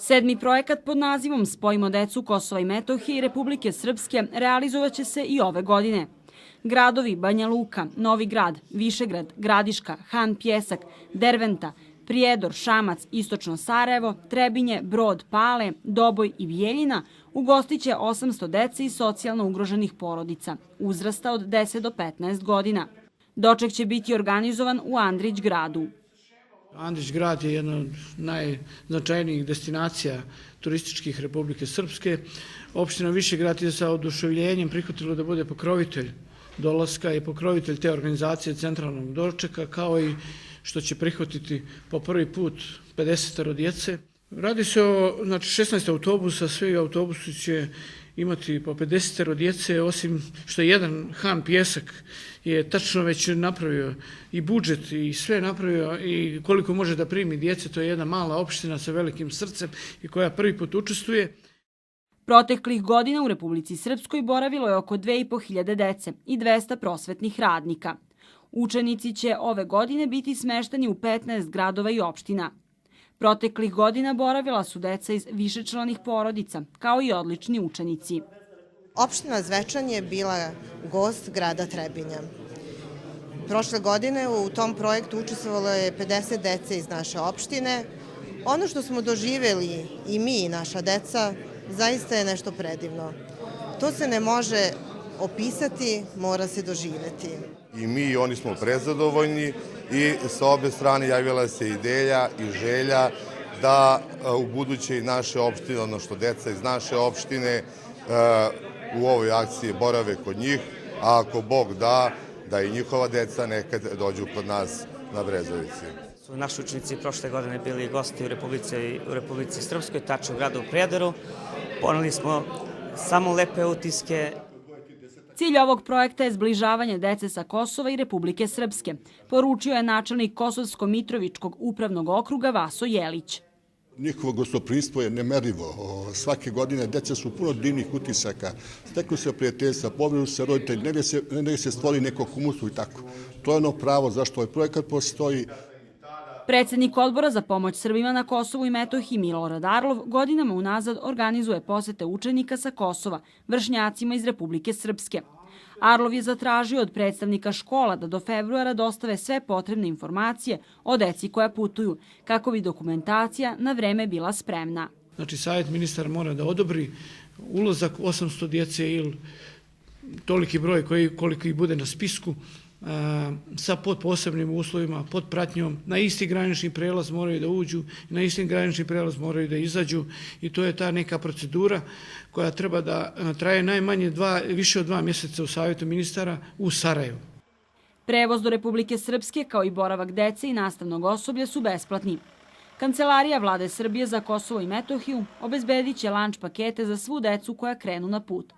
Sedmi projekat pod nazivom Spojimo decu Kosova i Metohije i Republike Srpske realizovaće se i ove godine. Gradovi Banja Luka, Novi Grad, Višegrad, Gradiška, Han Pjesak, Derventa, Prijedor, Šamac, Istočno Sarajevo, Trebinje, Brod, Pale, Doboj i Bijeljina ugostiće 800 dece iz socijalno ugroženih porodica, uzrasta od 10 do 15 godina. Doček će biti organizovan u Andrić gradu. Andrić grad je jedna od najznačajnijih destinacija turističkih Republike Srpske. Opština Višegrad je sa oduševljenjem prihvatila da bude pokrovitelj dolaska i pokrovitelj te organizacije centralnog dočeka, kao i što će prihvatiti po prvi put 50 djece. Radi se o 16 autobusa, svi autobusi će imati po 50 djece, osim što jedan Han Pjesak je tačno već napravio i budžet i sve napravio i koliko može da primi djece. To je jedna mala opština sa velikim srcem i koja prvi put učestvuje. Proteklih godina u Republici Srpskoj boravilo je oko 2500 dece i 200 prosvetnih radnika. Učenici će ove godine biti smešteni u 15 gradova i opština. Proteklih godina boravila su deca iz višečlanih porodica, kao i odlični učenici. Opština Zvečan je bila gost grada Trebinja. Prošle godine u tom projektu učestvovalo je 50 dece iz naše opštine. Ono što smo doživjeli i mi i naša deca zaista je nešto predivno. To se ne može opisati, mora se doživjeti. I mi i oni smo prezadovoljni i sa obe strane javila se ideja i želja da u buduće i naše opštine, odnosno deca iz naše opštine u ovoj akciji borave kod njih, a ako Bog da i njihova deca nekad dođu kod nas na Brezovici. Naši učenici prošle godine bili gosti u Republici Srpskoj, tačno u gradu Prijedoru. Poneli smo samo lepe utiske. Cilj ovog projekta je zbližavanje dece sa Kosova i Republike Srpske, poručio je načelnik Kosovsko-Mitrovičkog upravnog okruga Vaso Jelić. Njihovo gostoprimstvo je nemerivo. Svake godine deca su puno divnih utisaka. Steknu se prijateljstva, povežu se roditelji, negdje se stvori neko humusu i tako. To je ono pravo zašto ovaj projekat postoji. Predsjednik Odbora za pomoć Srbima na Kosovu i Metohiji Milorad Arlov godinama unazad organizuje posete učenika sa Kosova, vršnjacima iz Republike Srpske. Arlov je zatražio od predstavnika škola da do februara dostave sve potrebne informacije o deci koja putuju, kako bi dokumentacija na vreme bila spremna. Znači, Savjet ministara mora da odobri ulazak 800 djece ili toliki broj koliko ih bude na spisku, sa pod posebnim uslovima, pod pratnjom, na isti granični prelaz moraju da uđu, na isti granični prelaz moraju da izađu i to je ta neka procedura koja treba da traje najmanje više od 2 mjeseca u Savjetu ministara u Sarajevu. Prevoz do Republike Srpske kao i boravak dece i nastavnog osoblja su besplatni. Kancelarija Vlade Srbije za Kosovo i Metohiju obezbedit će lanč pakete za svu decu koja krenu na put.